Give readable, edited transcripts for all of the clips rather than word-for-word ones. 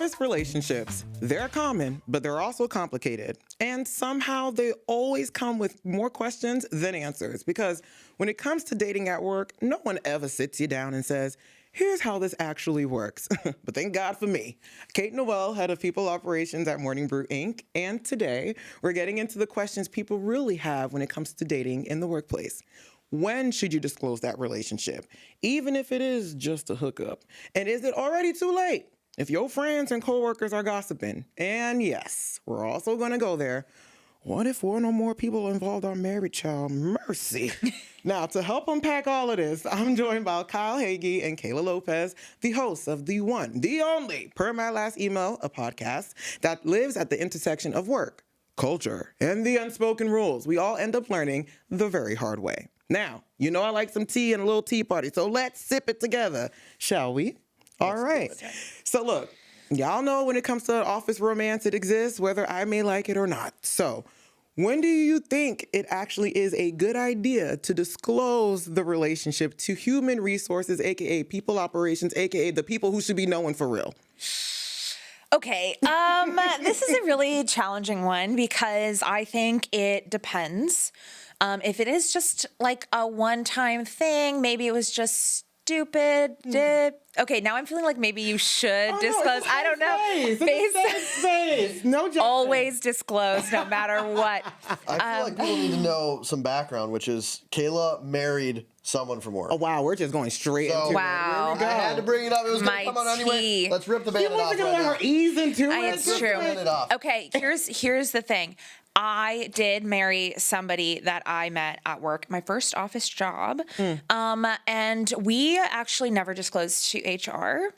Office relationships, they're common, but they're also complicated. And somehow they always come with more questions than answers. Because when it comes to dating at work, no one ever sits you down and says, here's how this actually works. But thank God for me. Kate Noel, head of people operations at Morning Brew Inc. And today, we're getting into the questions people really have when it comes to dating in the workplace. When should you disclose that relationship, even if it is just a hookup? And is it already too late if your friends and coworkers are gossiping? And yes, we're also going to go there. What if one or more people involved are married, child? Mercy. Now, to help unpack all of this, I'm joined by Kyle Hagee and Kayla Lopez, the hosts of the one, the only, Per My Last Email, a podcast that lives at the intersection of work, culture, and the unspoken rules we all end up learning the very hard way. Now, you know I like some tea and a little tea party, so let's sip it together, shall we? All right. So look, y'all know when it comes to office romance, it exists, whether I may like it or not. So when do you think it actually is a good idea to disclose the relationship to human resources, a.k.a. people operations, a.k.a. the people who should be knowing for real? Okay, this is a really challenging one because I think it depends. If it is just like a one-time thing, maybe it was just stupid. Okay, now I'm feeling like maybe you should disclose. I don't know. Face. No judgment. Always disclose, no matter what. I feel like people need to know some background, which is Kayla married someone from work. Oh, wow, we're just going straight into it. Wow. I had to bring it up. It was going My to come out anyway. tea. Let's rip the band-aid You off wasn't going right to let now. her ease into it? It's true. Band-aid off. Okay, here's the thing. I did marry somebody that I met at work, my first office job, and we actually never disclosed to HR.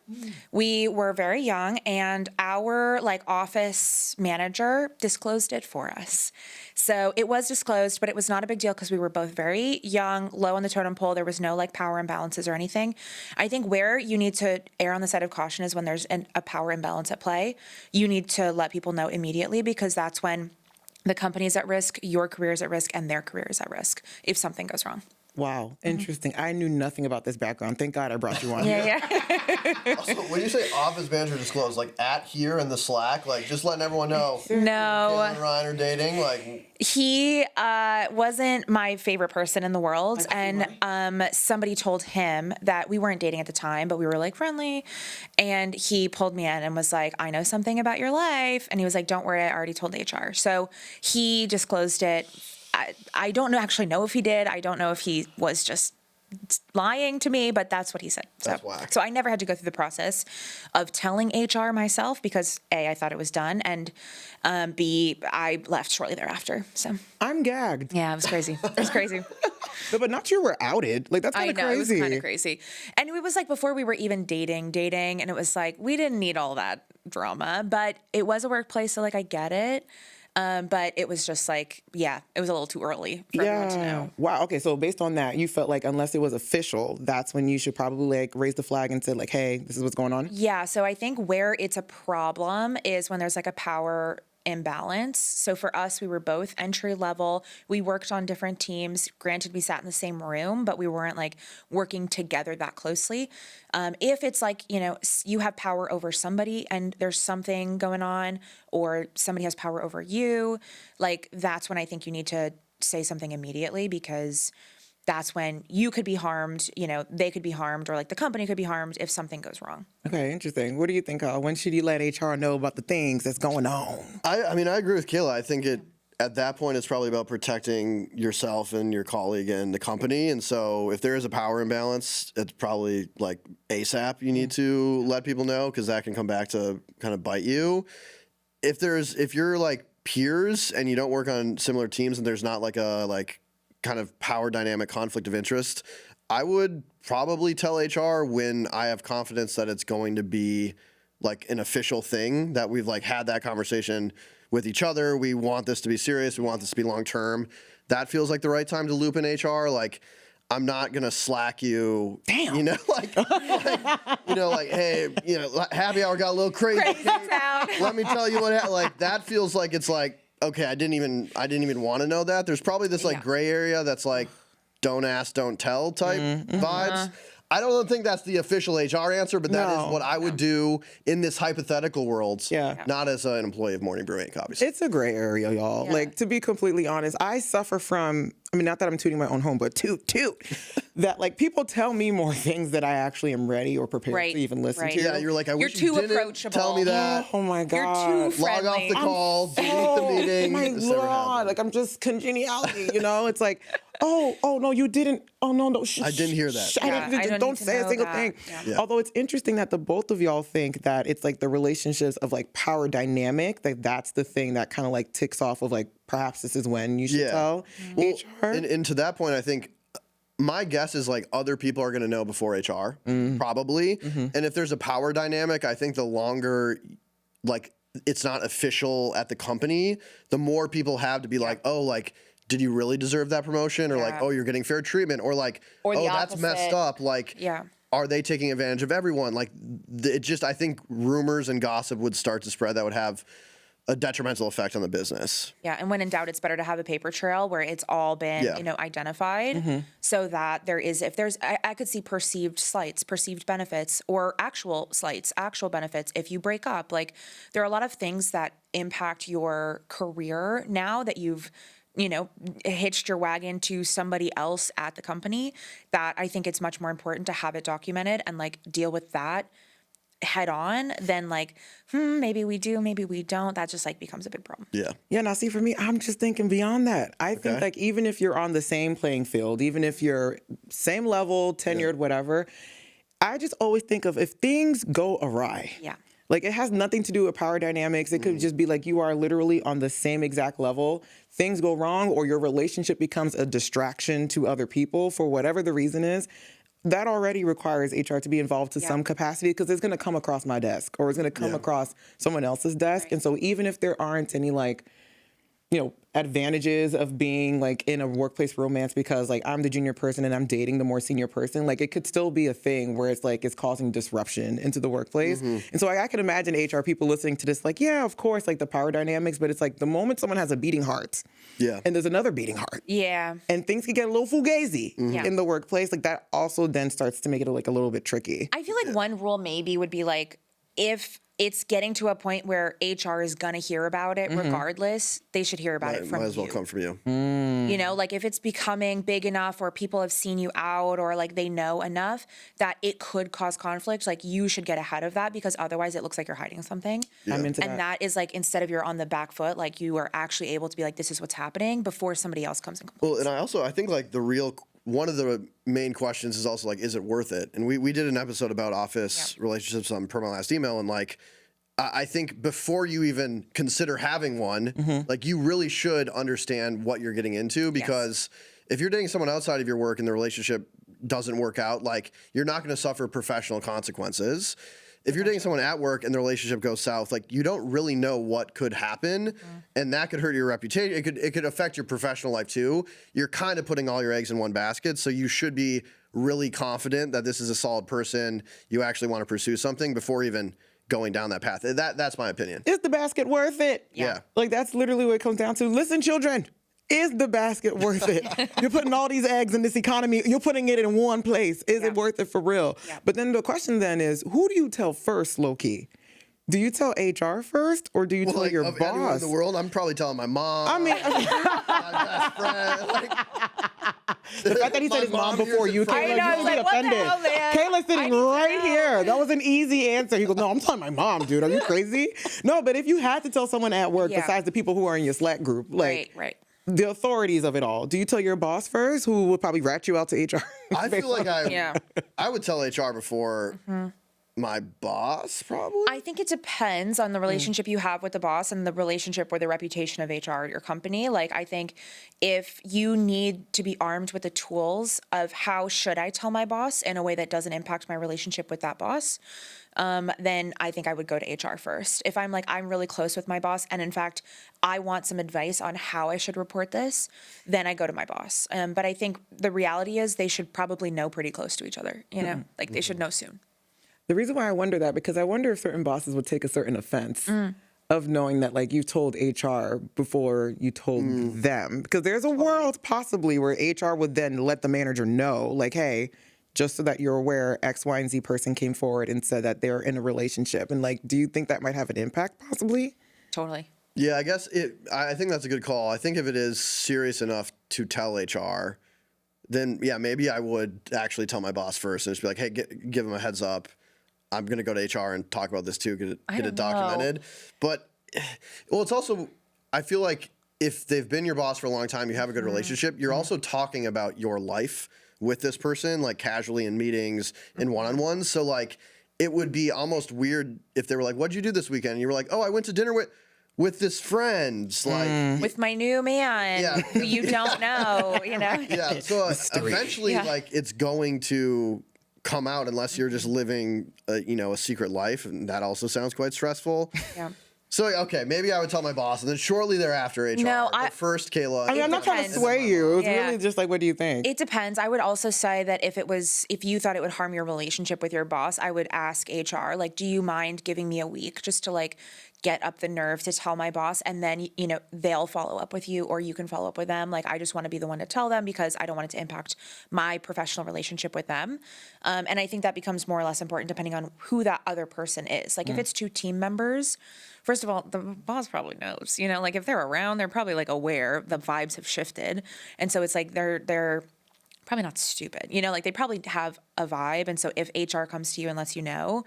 We were very young, and our office manager disclosed it for us. So it was disclosed, but it was not a big deal because we were both very young, low on the totem pole. There was no power imbalances or anything. I think where you need to err on the side of caution is when there's a power imbalance at play. You need to let people know immediately because that's when the company is at risk, your career is at risk, and their career is at risk if something goes wrong. Wow, interesting. I knew nothing about this background. Thank God I brought you on. Yeah. Also, when you say office manager disclosed, at here in the Slack, just letting everyone know. No. Kayla and Ryan are dating, He wasn't my favorite person in the world, and somebody told him that we weren't dating at the time, but we were friendly, and he pulled me in and was like, I know something about your life, and he was like, don't worry, I already told HR. So he disclosed it. I don't actually know if he did. I don't know if he was just lying to me, but that's what he said. That's whack. So I never had to go through the process of telling HR myself because A, I thought it was done, and B, I left shortly thereafter. So I'm gagged. yeah, it was crazy. It was crazy. But not you were outed. That's kind of crazy. I know, it was kind of crazy. And it was before we were even dating, and it was we didn't need all that drama, but it was a workplace, so I get it. But it was just it was a little too early for everyone to know. Wow. Okay. So based on that, you felt unless it was official, that's when you should probably raise the flag and say hey, this is what's going on. Yeah. So I think where it's a problem is when there's a power imbalance. So for us, we were both entry level. We worked on different teams. Granted, we sat in the same room, but we weren't working together that closely. If it's you have power over somebody and there's something going on, or somebody has power over you, that's when I think you need to say something immediately, because that's when you could be harmed, they could be harmed, or the company could be harmed if something goes wrong. Okay, interesting. What do you think, Kyle? When should you let HR know about the things that's going on? I agree with Kayla. I think at that point, it's probably about protecting yourself and your colleague and the company. And so if there is a power imbalance, it's probably ASAP you need to let people know, because that can come back to kind of bite you. If you're peers and you don't work on similar teams and there's not a kind of power dynamic conflict of interest, I would probably tell HR when I have confidence that it's going to be an official thing, that we've had that conversation with each other. We want this to be serious. We want this to be long term. That feels like the right time to loop in HR. I'm not gonna slack you. Damn. Hey, happy hour got a little crazy. Let me tell you what happened. That feels like it's okay, I didn't even want to know that. There's probably this gray area that's don't ask, don't tell type vibes. I don't think that's the official HR answer, but that No. is what I would do in this hypothetical world. Yeah. Not as an employee of Morning Brew Inc, obviously. It's a gray area, y'all. Yeah. Like, to be completely honest, I suffer from, I mean, not that I'm tooting my own home, but toot, that like people tell me more things that I actually am ready or prepared Right, to even listen right. to. Yeah, you're like, I wish you too didn't approachable. tell me that. Oh my You're God. too Log off friendly. the call, delete the meeting. My It's never Lord, happened. like I'm just congeniality, you know? It's like, oh no, you didn't. Oh no, I didn't hear that. Yeah, I don't don't need to say a know single that. thing. Yeah. Although it's interesting that the both of y'all think that it's like the relationships of like power dynamic, like that's the thing that kind of like ticks off of like perhaps this is when you should tell Well, HR. and to that point, I think my guess is like other people are going to know before HR, probably. And if there's a power dynamic, I think the longer like it's not official at the company, the more people have to be like, oh, like, did you really deserve that promotion? Or like, Yeah. oh, you're getting fair treatment. Or like, Or the oh, that's messed opposite. up. Like, Yeah. are they taking advantage of everyone? Like, it just, I think rumors and gossip would start to spread that would have a detrimental effect on the business. Yeah, and when in doubt, it's better to have a paper trail where it's all been, Yeah. identified, so that there is, if there's, I could see perceived slights, perceived benefits, or actual slights, actual benefits. If you break up, like there are a lot of things that impact your career now that you've, hitched your wagon to somebody else at the company. That I think it's much more important to have it documented and like deal with that head on than like, maybe we do, maybe we don't. That just like becomes a big problem. Yeah. Yeah, now see, for me, I'm just thinking beyond that. I think like even if you're on the same playing field, even if you're same level, tenured, whatever, I just always think of if things go awry. Yeah. Like it has nothing to do with power dynamics. It could just be like you are literally on the same exact level. Things go wrong or your relationship becomes a distraction to other people for whatever the reason is. That already requires HR to be involved to some capacity because it's going to come across my desk or it's going to come across someone else's desk. And so even if there aren't any like, advantages of being like in a workplace romance because like I'm the junior person and I'm dating the more senior person, like it could still be a thing where it's like it's causing disruption into the workplace. And so I can imagine HR people listening to this like, yeah, of course, like the power dynamics, but it's like the moment someone has a beating heart and there's another beating heart. Yeah. And things can get a little fugazi Yeah. in the workplace. Like that also then starts to make it like a little bit tricky. I feel like one rule maybe would be like, if it's getting to a point where HR is gonna hear about it regardless, they should hear about it from Might as well you. come from you. Like if it's becoming big enough or people have seen you out or like they know enough that it could cause conflict, like you should get ahead of that because otherwise it looks like you're hiding something. I'm into And that is like, instead of you're on the back foot, like you are actually able to be like, this is what's happening before somebody else comes and complains. Well, and I think like one of the main questions is also like, is it worth it? And we did an episode about office relationships on Per My Last Email, and like, I think before you even consider having one, like you really should understand what you're getting into because if you're dating someone outside of your work and the relationship doesn't work out, like you're not going to suffer professional consequences. If you're dating someone at work and the relationship goes south, like you don't really know what could happen, and that could hurt your reputation. It could affect your professional life too. You're kind of putting all your eggs in one basket, so you should be really confident that this is a solid person. You actually want to pursue something before even going down that path. That's my opinion. Is the basket worth it? Yeah. Like that's literally what it comes down to. Listen, children, is the basket worth it? You're putting all these eggs in this economy. You're putting it in one place. Is it worth it for real? Yeah. But then the question then is, who do you tell first, low-key? Do you tell HR first or do you tell Like, your of anyone in boss? the world, I'm probably telling my mom. I mean, my best friend. Like, the fact that he said his mom before you, Kayla, I know, you I don't was get like, what the offended. hell, man? Kayla's sitting right here. That was an easy answer. He goes, no, I'm telling my mom, dude. Are you crazy? No, but if you had to tell someone at work besides the people who are in your Slack group, like Right. the authorities of it all, do you tell your boss first, who would probably rat you out to HR? I feel like Yeah. I would tell HR before my boss, probably. I think it depends on the relationship you have with the boss and the relationship or the reputation of HR at your company. Like, I think if you need to be armed with the tools of how should I tell my boss in a way that doesn't impact my relationship with that boss, then I think I would go to HR first. If I'm like, I'm really close with my boss, and in fact, I want some advice on how I should report this, then I go to my boss. But I think the reality is they should probably know pretty close to each other, like they should know soon. The reason why I wonder that, because I wonder if certain bosses would take a certain offense of knowing that, like, you told HR before you told them. Because there's a world possibly where HR would then let the manager know, like, hey, just so that you're aware X, Y, and Z person came forward and said that they're in a relationship. And like, do you think that might have an impact possibly? Totally. Yeah, I guess I think that's a good call. I think if it is serious enough to tell HR, then yeah, maybe I would actually tell my boss first and just be like, hey, give him a heads up. I'm going to go to HR and talk about this too, get it documented. But, well, it's also, I feel like if they've been your boss for a long time, you have a good relationship, you're also talking about your life with this person, like casually in meetings and one-on-ones. So like, it would be almost weird if they were like, what'd you do this weekend? And you were like, oh, I went to dinner with this friend, like with my new man who you don't know, you know? Yeah. So eventually, like, it's going to come out unless you're just living, a secret life, and that also sounds quite stressful. Yeah. So okay, maybe I would tell my boss, and then shortly thereafter, HR. No, but first, Kayla. I mean, I'm not trying to sway you. It's really just like, what do you think? It depends. I would also say that if you thought it would harm your relationship with your boss, I would ask HR, like, do you mind giving me a week just to like get up the nerve to tell my boss, and then, they'll follow up with you or you can follow up with them. Like, I just want to be the one to tell them because I don't want it to impact my professional relationship with them. And I think that becomes more or less important depending on who that other person is. Like if it's two team members, first of all, the boss probably knows, like if they're around, they're probably like aware the vibes have shifted. And so it's like they're probably not stupid, like they probably have a vibe. And so if HR comes to you and lets you know,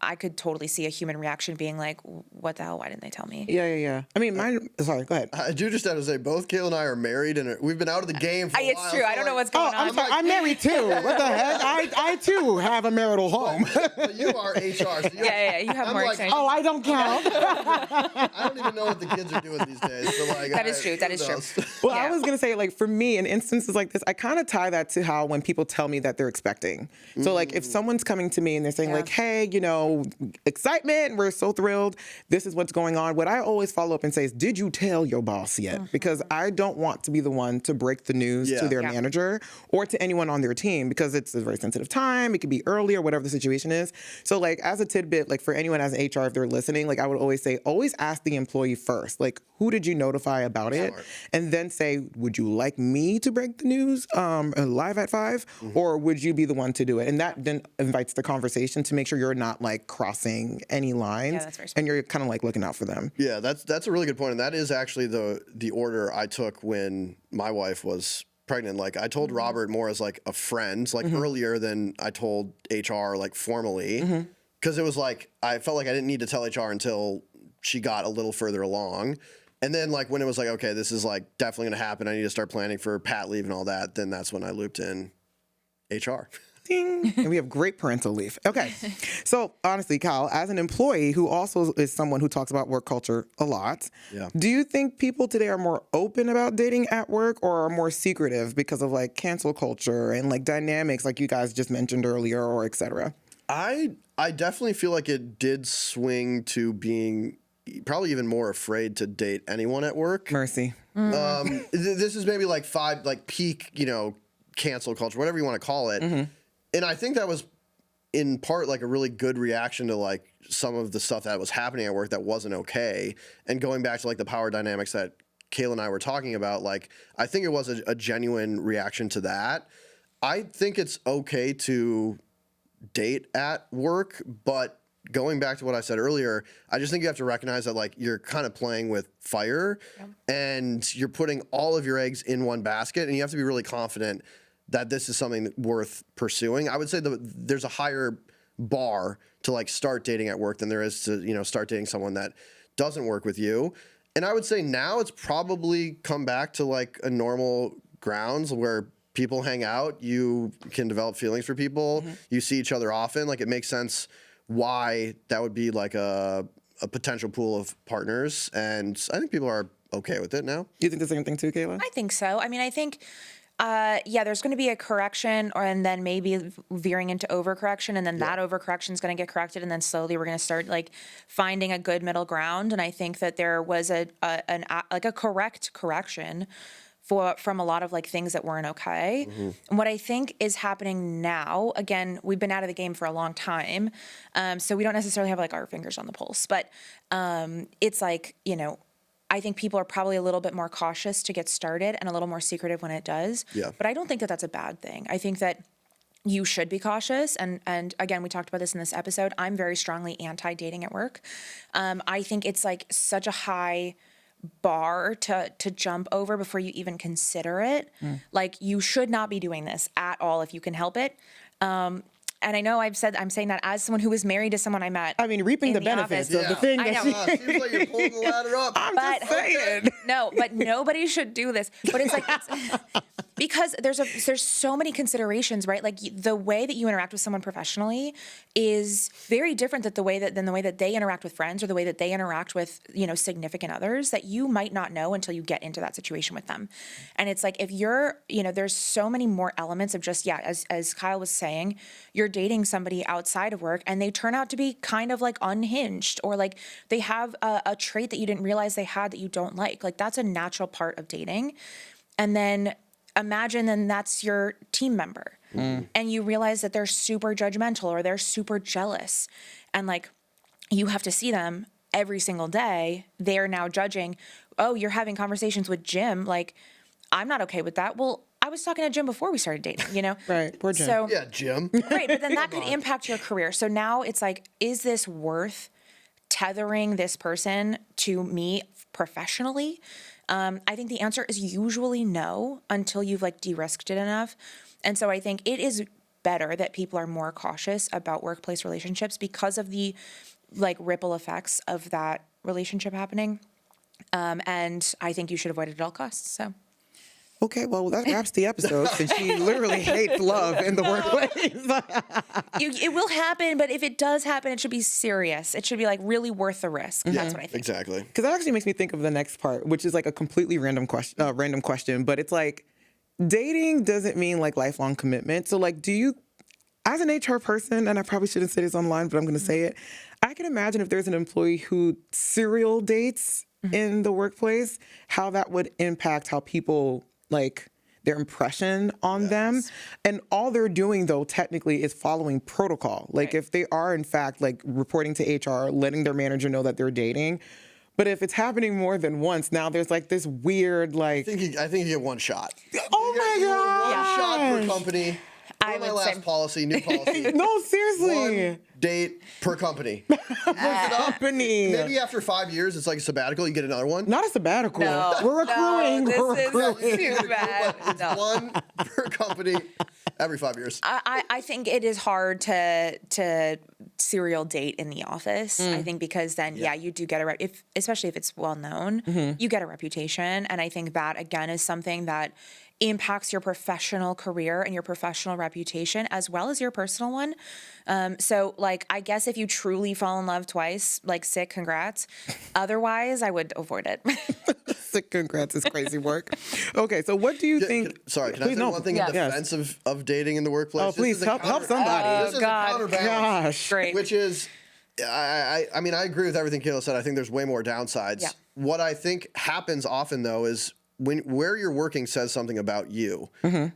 I could totally see a human reaction being like, what the hell? Why didn't they tell me? Yeah. I mean, sorry, go ahead. I do just have to say, both Kayla and I are married, and we've been out of the game for a while. It's true. So I don't know what's going on. I'm sorry. I'm married too. What the heck? I too have a marital home. But you are HR. So Yeah. You have more experience. Oh, I don't count. I don't even know what the kids are doing these days. So like, That is true. That is true. Well, I was going to say, like, for me, in instances like this, I kind of tie that to how when people tell me that they're expecting. So, like, if someone's coming to me and they're saying, like, hey, excitement, we're so thrilled, this is what's going on, what I always follow up and say is, did you tell your boss yet? Because I don't want to be the one to break the news to their manager or to anyone on their team, because it's a very sensitive time. It could be early or whatever the situation is. So, like, as a tidbit, like, for anyone as an HR, if they're listening, like, I would always say, always ask the employee first, like, who did you notify about it? And then say, would you like me to break the news live at 5? Or would you be the one to do it? And that then invites the conversation to make sure you're not, like, crossing any lines, that's very smart. and you're kind of like looking out for them. Yeah, that's a really good point, and that is actually the order I took when my wife was pregnant. Like, I told Robert more as like a friend, like earlier than I told HR like formally, because it was like I felt like I didn't need to tell HR until she got a little further along. And then like when it was like, okay, this is like definitely gonna happen, I need to start planning for pat leave and all that, then that's when I looped in HR. Ding. And we have great parental leave. Okay. So honestly, Kyle, as an employee who also is someone who talks about work culture a lot, do you think people today are more open about dating at work or are more secretive because of like cancel culture and like dynamics like you guys just mentioned earlier, or et cetera? I definitely feel like it did swing to being probably even more afraid to date anyone at work. Mercy. This is maybe like peak, cancel culture, whatever you want to call it. And I think that was in part like a really good reaction to like some of the stuff that was happening at work that wasn't okay. And going back to like the power dynamics that Kayla and I were talking about, like, I think it was a genuine reaction to that. I think it's okay to date at work, but going back to what I said earlier, I just think you have to recognize that like you're kind of playing with fire and you're putting all of your eggs in one basket, and you have to be really confident that this is something worth pursuing. I would say there's a higher bar to like start dating at work than there is to, start dating someone that doesn't work with you. And I would say now it's probably come back to like a normal grounds where people hang out, you can develop feelings for people, you see each other often. Like, it makes sense why that would be like a potential pool of partners. And I think people are okay with it now. You think the same thing too, Kayla? I think so. I mean, I think, there's going to be a correction, and then maybe veering into overcorrection, and then that overcorrection is going to get corrected, and then slowly we're going to start like finding a good middle ground. And I think that there was a correct correction from a lot of like things that weren't okay. And what I think is happening now, again, we've been out of the game for a long time, so we don't necessarily have like our fingers on the pulse, but it's like, I think people are probably a little bit more cautious to get started and a little more secretive when it does. Yeah. But I don't think that that's a bad thing. I think that you should be cautious. And again, we talked about this in this episode. I'm very strongly anti-dating at work. I think it's like such a high bar to jump over before you even consider it. Like, you should not be doing this at all if you can help it. And I know I'm saying that as someone who was married to someone I met. I mean, reaping in the the benefits office. of the thing. I that know. Seems like you're pulling the ladder up. I'm just saying. No, but nobody should do this. But it's like, because there's so many considerations, right? Like, the way that you interact with someone professionally is very different than the way that they interact with friends, or the way that they interact with, significant others, that you might not know until you get into that situation with them. And it's like, if you're, there's so many more elements of just, as Kyle was saying, you're dating somebody outside of work and they turn out to be kind of like unhinged, or like they have a trait that you didn't realize they had that you don't like. Like, that's a natural part of dating. And then imagine then that's your team member and you realize that they're super judgmental or they're super jealous, and like, you have to see them every single day. They're now judging, oh, you're having conversations with Jim. Like, I'm not okay with that. Well, I was talking to Jim before we started dating, Right, poor Jim. So, Yeah, Jim. right, but then that could impact your career. So now it's like, is this worth tethering this person to me professionally? I think the answer is usually no, until you've like de-risked it enough. And so I think it is better that people are more cautious about workplace relationships because of the like ripple effects of that relationship happening. And I think you should avoid it at all costs. So. Okay, well, that wraps the episode, since she literally hates love in the workplace. It will happen, but if it does happen, it should be serious. It should be like really worth the risk. That's what I think. Exactly. Because that actually makes me think of the next part, which is like a completely random question, but it's like, dating doesn't mean like lifelong commitment. So like, do you, as an HR person, and I probably shouldn't say this online, but I'm going to say it, I can imagine if there's an employee who serial dates in the workplace, how that would impact how people, like, their impression on them. And all they're doing, though, technically is following protocol. Like, if they are, in fact, like, reporting to HR, letting their manager know that they're dating. But if it's happening more than once, now there's, like, this weird, like... I think you get one shot. Oh, my God! One shot per company. I My would last say- policy, new policy. No, seriously. One date per company. Look it up. Company. Maybe after 5 years, it's like a sabbatical, you get another one. Not a sabbatical. No, We're accruing. no, We're this accruing. is too bad. It's No. one per company every 5 years. I think it is hard to serial date in the office. I think because then, you do get especially if it's well known, you get a reputation. And I think that, again, is something that impacts your professional career and your professional reputation as well as your personal one. So like, I guess if you truly fall in love twice, like, sick, congrats. Otherwise, I would avoid it. Sick, congrats is crazy work. Okay, so what do you think? Sorry, can I Please, say no. one thing Yes. in defense of dating in the workplace? Oh, This please is a help somebody. This is God. a counterbalance. Gosh. Great. Which is, I mean, I agree with everything Kayla said. I think there's way more downsides. Yeah. What I think happens often, though, is where you're working says something about you,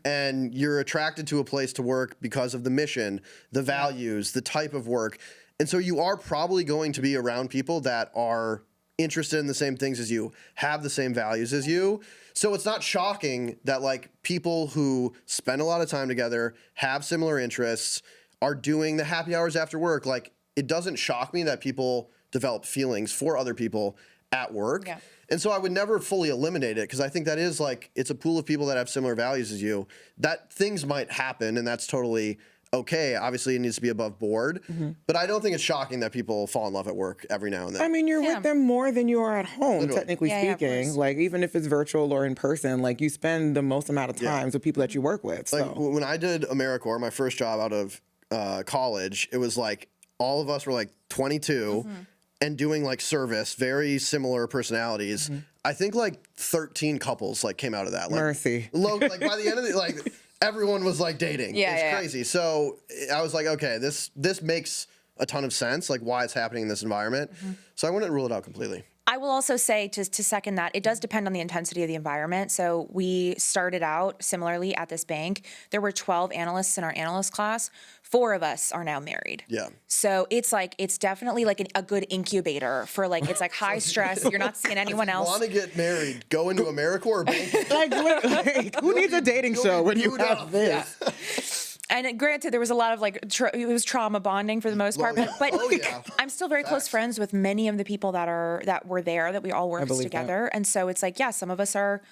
and you're attracted to a place to work because of the mission, the values, the type of work. And so you are probably going to be around people that are interested in the same things as you, have the same values as you. So it's not shocking that like people who spend a lot of time together, have similar interests, are doing the happy hours after work. Like, it doesn't shock me that people develop feelings for other people at work. Yeah. And so I would never fully eliminate it, because I think that is like, it's a pool of people that have similar values as you, that things might happen, and that's totally okay. Obviously, it needs to be above board, but I don't think it's shocking that people fall in love at work every now and then. I mean, you're with them more than you are at home, Literally. technically Yeah, of speaking. course. Like, even if it's virtual or in person, like, you spend the most amount of times with people that you work with. Like, So. when I did AmeriCorps, my first job out of college, it was like all of us were like 22 and doing like service, very similar personalities. I think like 13 couples like came out of that. Like, Mercy. like by the end of the, like, everyone was like dating. It's crazy. So I was like, okay, this makes a ton of sense, like why it's happening in this environment. So I wouldn't rule it out completely. I will also say, to second that, it does depend on the intensity of the environment. So we started out similarly at this bank. There were 12 analysts in our analyst class. 4 of us are now married. Yeah. So it's like, it's definitely like a good incubator for like, it's like high stress. You're not seeing anyone else. Want to get married? Go into AmeriCorps or banking. Like, who needs a dating show when you have this? And granted, there was a lot of like, it was trauma bonding for the most part, but yeah. I'm still very close friends with many of the people that were there, that we all worked believe together. And so it's like, yeah, some of us are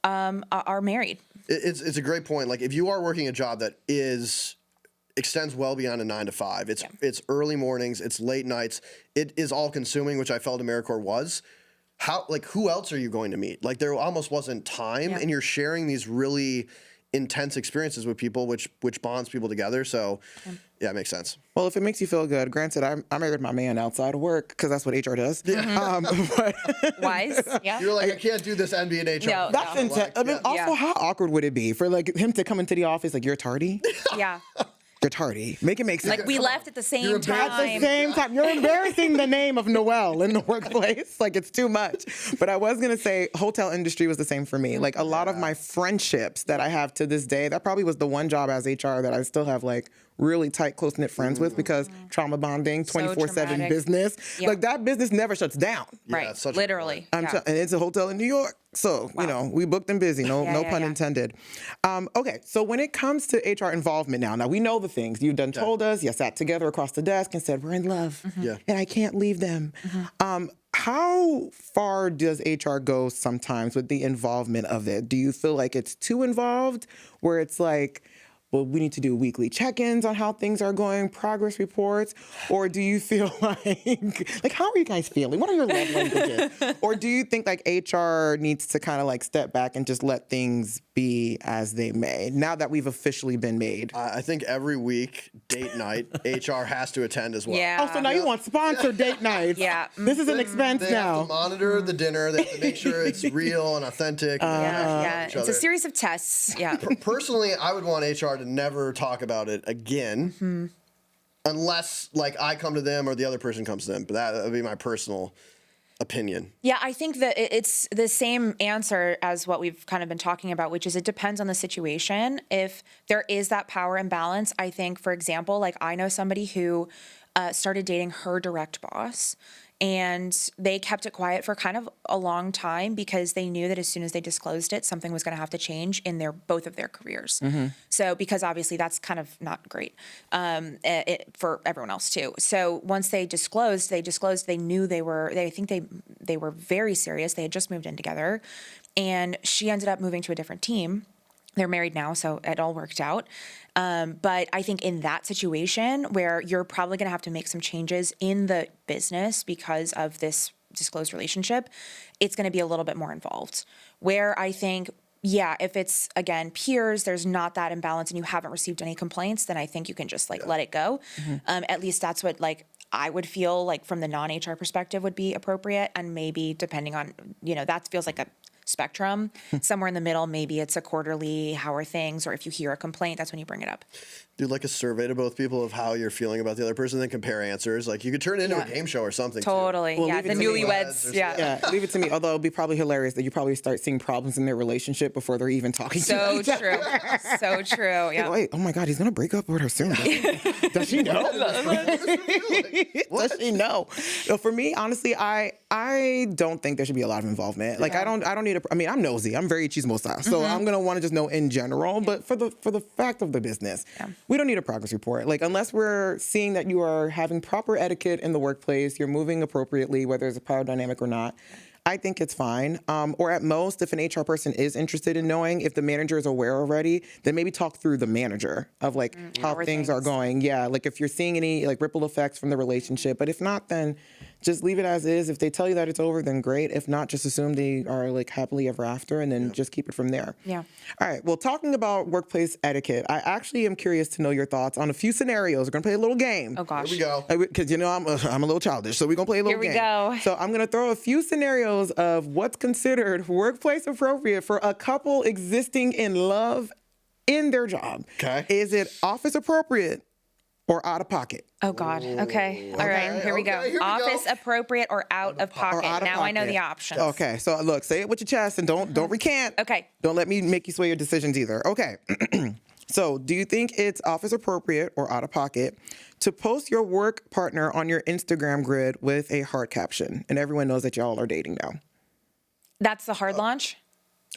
married. It's a great point. Like if you are working a job that extends well beyond a 9 to 5, it's early mornings, it's late nights, it is all consuming, which I felt AmeriCorps was. Who else are you going to meet? Like there almost wasn't time, and you're sharing these really intense experiences with people, which bonds people together. So yeah, it makes sense. Well, if it makes you feel good, granted, I married my man outside of work because that's what HR does. Yeah. But Wise. Yeah. You're like, I can't do this NB and HR. No, that's intense. I mean, also, how awkward would it be for like him to come into the office like, you're tardy? Yeah. You're tardy. Make it make sense. Like we left at the same time. At the same time, you're embarrassing the name of Noel in the workplace. Like it's too much. But I was gonna say, hotel industry was the same for me. Like a lot of my friendships that I have to this day, that probably was the one job as HR that I still have like really tight, close knit friends with, because trauma bonding, 24/7 business. Yeah. Like that business never shuts down. Right. It's such a Literally. And it's a hotel in New York. So, you know, we booked and busy. No pun intended. Okay, so when it comes to HR involvement now we know the things. You've done told us, you sat together across the desk and said, we're in love. And I can't leave them. How far does HR go sometimes with the involvement of it? Do you feel like it's too involved, where it's like, well, we need to do weekly check-ins on how things are going, progress reports? Or do you feel like how are you guys feeling? What are your love languages? Or do you think like HR needs to kind of like step back and just let things be as they may, now that we've officially been made? I think every week, date night, HR has to attend as well. Yeah. Oh, so now you want sponsored date nights. Yeah. This is an expense They now. have to monitor the dinner. They have to make sure it's real and authentic. It's a series of tests. Yeah. Personally, I would want HR to never talk about it again, unless like I come to them or the other person comes to them. But that would be my personal opinion. Yeah, I think that it's the same answer as what we've kind of been talking about, which is it depends on the situation. If there is that power imbalance, I think, for example, like I know somebody who started dating her direct boss, and they kept it quiet for kind of a long time because they knew that as soon as they disclosed it, something was going to have to change in both of their careers. So because obviously that's kind of not great for everyone else too. So once they disclosed, they knew they were very serious. They had just moved in together, and she ended up moving to a different team. They're married now, so it all worked out. But I think in that situation where you're probably going to have to make some changes in the business because of this disclosed relationship, it's going to be a little bit more involved. Where I think, if it's, again, peers, there's not that imbalance and you haven't received any complaints, then I think you can just let it go. At least that's what I would feel like from the non-HR perspective would be appropriate. And maybe depending on, that feels like a spectrum. Somewhere in the middle, maybe it's a quarterly, how are things, or if you hear a complaint, that's when you bring it up. Do like a survey to both people of how you're feeling about the other person, then compare answers. Like you could turn it into a game show or something. Totally. Too. The newlyweds. Yeah, leave it to me. Although it'd be probably hilarious that you probably start seeing problems in their relationship before they're even talking to each other. So true. Yeah. Like, wait, oh my God, he's gonna break up with her soon. Does she know? Does she know? For me, honestly, I don't think there should be a lot of involvement. Like I don't need I'm nosy. I'm very chismosa. So I'm gonna want to just know in general. But for the fact of the business, we don't need a progress report. Like unless we're seeing that you are having proper etiquette in the workplace, you're moving appropriately, whether it's a power dynamic or not, I think it's fine. Or at most, if an HR person is interested in knowing, if the manager is aware already, then maybe talk through the manager of how things are going. Yeah, like if you're seeing any ripple effects from the relationship. But if not, then just leave it as is. If they tell you that it's over, then great. If not, just assume they are happily ever after, and then just keep it from there. Yeah. All right. Well, talking about workplace etiquette, I actually am curious to know your thoughts on a few scenarios. We're gonna play a little game. Oh gosh. Here we go. Because I'm a little childish, so we're gonna play a little game. Here we go. So I'm gonna throw a few scenarios of what's considered workplace appropriate for a couple existing in love in their job. Okay. Is it office appropriate or out of pocket? Oh God. Okay. All right. Here we go. Here we Office go. appropriate or out of pocket. Out of Now I know pocket. the options. Okay. So look, say it with your chest and don't recant. Okay. Don't let me make you sway your decisions either. Okay. So do you think it's office appropriate or out of pocket to post your work partner on your Instagram grid with a heart caption? And everyone knows that y'all are dating now. That's the hard launch?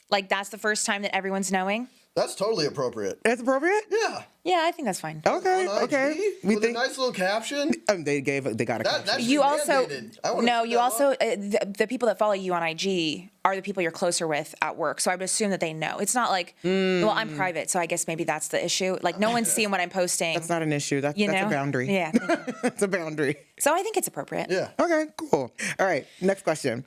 Like that's the first time that everyone's knowing? That's totally appropriate. It's appropriate? Yeah. Yeah, I think that's fine. Okay, On IG, okay. with a nice little caption. They got a caption. That should You be also mandated. I wanna no. see You that also look. the people that follow you on IG are the people you're closer with at work. So I would assume that they know. It's not like, well, I'm private, so I guess maybe that's the issue. Like no one's seeing what I'm posting. That's not an issue. That's a boundary. Yeah. Thank you. It's a boundary. So I think it's appropriate. Yeah. Okay, cool. All right, next question.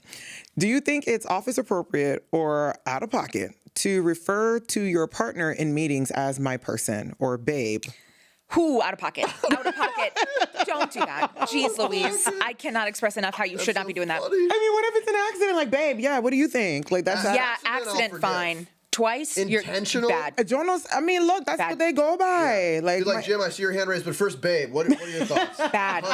Do you think it's office appropriate or out of pocket to refer to your partner in meetings as my person or babe? Who out of pocket? Out of pocket. Don't do that. Jeez Louise. I cannot express enough how you should not be doing that. Funny. I mean, what if it's an accident? Like, babe, yeah, what do you think? Like, that's Yeah, I'll accident forgive. fine. Twice, Intentional? you're bad. Jonas, I mean, look, that's Bad. what they go by. Like, You're like, Jim, I see your hand raised, but first, babe, what are your thoughts? Bad.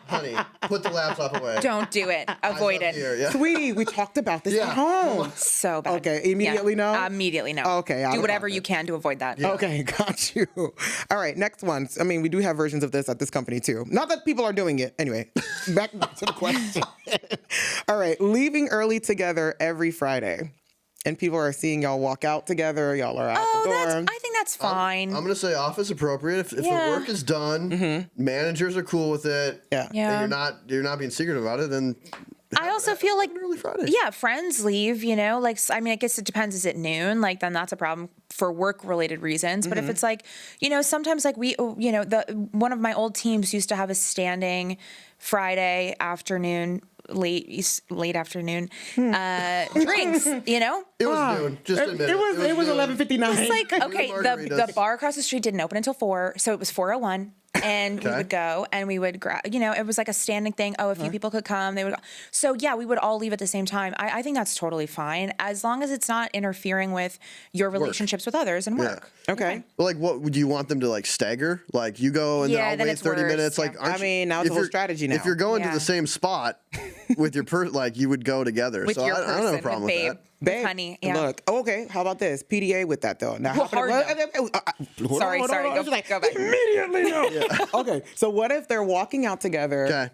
Honey, put the laptop away. Don't do it. Avoid Eyes up it. here, yeah. sweetie, we talked about this Yeah. at home. So bad. Okay, immediately no? Immediately no. Okay, out Do of whatever pocket. you can to avoid that. Okay, got you. All right, next one. I mean, we do have versions of this at this company too. Not that people are doing it. Anyway, back to the question. All right, leaving early together every Friday. And people are seeing y'all walk out together. Y'all are out the door. I think that's fine. I'm going to say office appropriate. If Yeah. the work is done, managers are cool with it. Yeah. Yeah. And you're not being secretive about it, then I also feel like early Friday. yeah, friends leave, like, I mean, I guess it depends. Is it noon? Like, then that's a problem for work related reasons. But if it's like, sometimes like one of my old teams used to have a standing Friday afternoon, late afternoon, drinks, It was noon. Just admit It was noon. 11:59. It's like, okay, the margaritas. bar across the street didn't open until 4, so it was 4:01. And we Okay. would go and we would grab, it was like a standing thing. Oh, a few people could come, they would go. So yeah, we would all leave at the same time. I think that's totally fine as long as it's not interfering with your relationships with others and work. Okay. Well, like, what would you want them to like stagger? Like, you go and Yeah, then I'll then wait it's 30 worse, minutes. Like, yeah. aren't I mean, now it's if a whole you're- strategy now. If you're going to Yeah. the same spot with your like, you would go together. With so your I person, don't have a problem with with babe, that. Babe, honey, yeah. look, okay, how about this? PDA with that though. Now, Well, how hard Sorry, hold sorry, on. go- She's like, go back. Immediately no. Okay, so what if they're walking out together, Okay.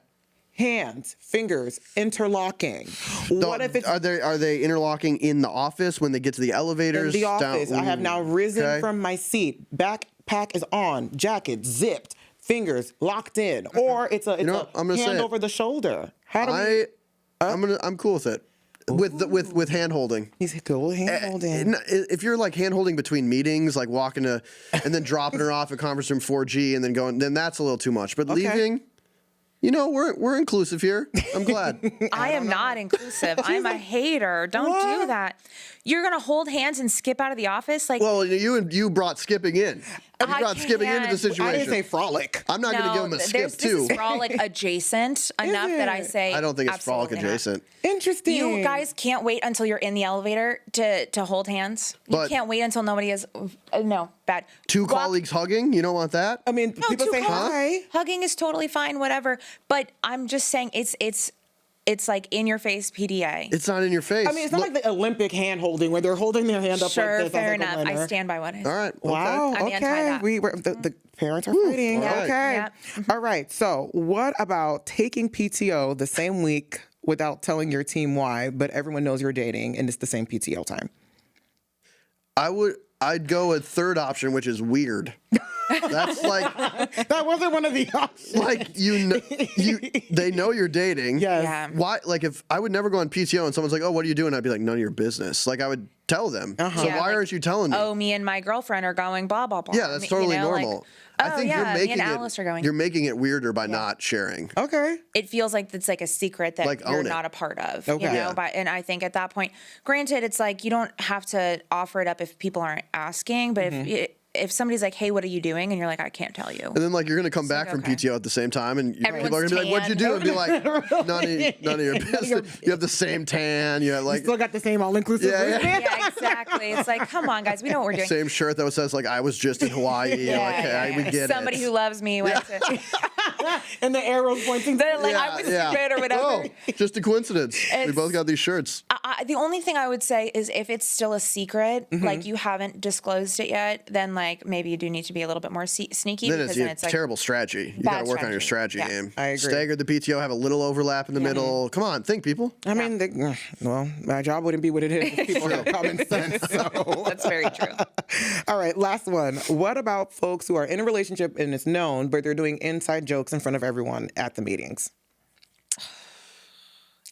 hands, fingers interlocking? What if it's are they interlocking in the office when they get to the in elevators? the office? I have now risen Okay. from my seat. Backpack is on, jacket zipped, fingers locked in, or it's a, know what? I'm gonna hand say it. over the shoulder. How do we? I'm cool with it. With hand holding. He's cool hand holding. If you're like hand holding between meetings, like walking to and then dropping her off at conference room 4G and then going, then that's a little too much. But leaving, we're inclusive here. I'm glad. I am not inclusive. I'm a hater. Don't do What? that. You're gonna hold hands and skip out of the office? Like, Well, you brought skipping in. You I brought skipping into the can't. situation. I didn't say frolic. I'm not going to give him a skip this too. is frolic adjusent enough that I it? say I don't think it's frolic absolutely not. adjacent. Interesting. You guys can't wait until you're in the elevator to hold hands. You But- can't wait until nobody is. No, bad. Two Walk- colleagues hugging. You don't want that. I mean, No, people two say colleagues. hi. Hugging is totally fine, whatever. But I'm just saying it's like in your face PDA. It's not in your face. I mean, it's not like the Olympic hand holding where they're holding their hand up Sure, like this. fair as like a enough. I winner. stand by what I said. All right. Okay. Wow. I'm anti Okay. that. The parents are fighting. all right. Okay. Yeah. All right. So, what about taking PTO the same week without telling your team why, but everyone knows you're dating and it's the same PTO time? I'd go a third option, which is weird. That's like That wasn't one of the options. they know you're dating. Yes. Yeah. Why? Like, if I would never go on PTO and someone's like, "Oh, what are you doing?" I'd be like, "None of your business." Like, I would tell them. So Yeah, why like, aren't you telling me? Oh, me and my girlfriend are going blah blah blah. yeah, that's You totally know, like, normal. oh, I think yeah, you're making me and Alice are going. You're making it weirder by not sharing. Okay. It feels like it's like a secret that Like, you're own it. not a part of. Okay. You know, Yeah. and I think at that point, granted, it's like you don't have to offer it up if people aren't asking, but if somebody's like, "Hey, what are you doing?" and you're like, "I can't tell you." And then like you're gonna come back from okay. PTO at the same time, and people are gonna Everyone's be like, "What'd you do?" And be like, "None of your business." You have the same tan. You have like Still got the same all-inclusive Yeah, yeah. wristband? Yeah, exactly. It's like, come on, guys, we know what we're doing. same shirt that says like I was just in Hawaii. You're like, hey, we get Somebody it. who loves me went to. And the arrows pointing. They're like, I was stupid or whatever. Oh, just a coincidence. We both got these shirts. The only thing I would say is if it's still a secret, like you haven't disclosed it yet, then like maybe you do need to be a little bit more sneaky. Then because it's like terrible strategy. You got to work on your strategy game. I agree. Stagger the PTO, have a little overlap in the middle. Come on, think, people. I mean, well, my job wouldn't be what it is if people have common sense. So. That's very true. All right, last one. What about folks who are in a relationship and it's known, but they're doing inside jokes in front of everyone at the meetings?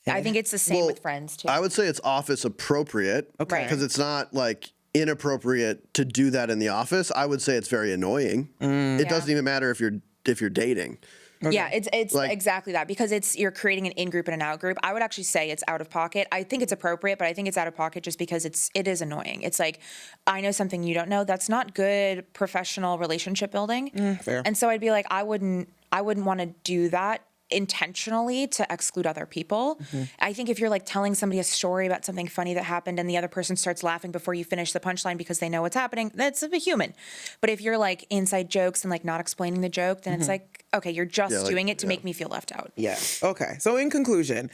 I think it's the same with friends too. I would say it's office appropriate. Okay. Because it's not like inappropriate to do that in the office. I would say it's very annoying. It doesn't even matter if you're dating. Okay. Yeah, it's Like, exactly that because you're creating an in-group and an out-group. I would actually say it's out of pocket. I think it's appropriate, but I think it's out of pocket just because it is annoying. It's like, I know something you don't know. That's not good professional relationship building. Fair. And so I'd be like, I wouldn't want to do that intentionally to exclude other people. I think if you're like telling somebody a story about something funny that happened and the other person starts laughing before you finish the punchline because they know what's happening, that's a human. But if you're like inside jokes and like not explaining the joke, then it's like, okay, you're just doing it to make me feel left out. Yeah. Okay. So in conclusion,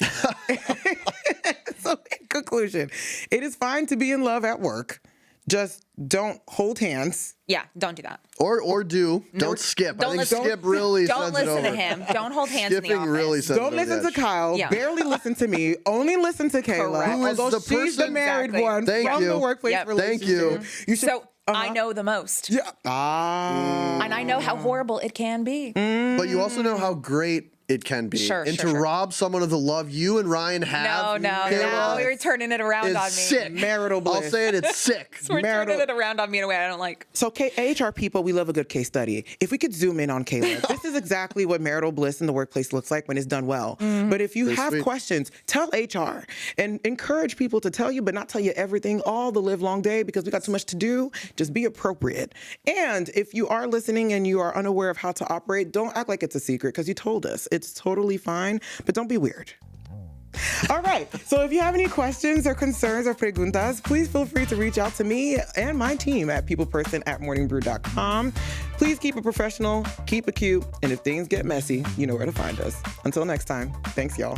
it is fine to be in love at work. Just don't hold hands. Yeah, don't do that. Or don't skip. I think skip really don't sends it listen over. to him. Don't hold hands in the Skipping office. really sends Don't it over listen the to edge. Kyle. Yeah. Barely listen to me. Only listen to Kayla. Correct. Who is Although the she's the person- married Exactly. one Thank from you. the workplace Yep. relationship. Thank you. You should, So I know the most. Yeah. And I know how horrible it can be. But you also know how great it can be. Sure, and sure, to sure. rob someone of the love you and Ryan have. No, Kayla, now you're turning it around is on me. sick. Marital bliss. I'll say it's sick. We're Marital- turning it around on me in a way I don't like. So HR people, we love a good case study. If we could zoom in on Kayla, this is exactly what marital bliss in the workplace looks like when it's done well. But if you have sweet. questions, tell HR and encourage people to tell you, but not tell you everything all the live long day because we got so much to do. Just be appropriate. And if you are listening and you are unaware of how to operate, don't act like it's a secret because you told us. It's totally fine, but don't be weird. All right. So if you have any questions or concerns or preguntas, please feel free to reach out to me and my team at peopleperson@morningbrew.com. Please keep it professional, keep it cute, and if things get messy, you know where to find us. Until next time, thanks, y'all.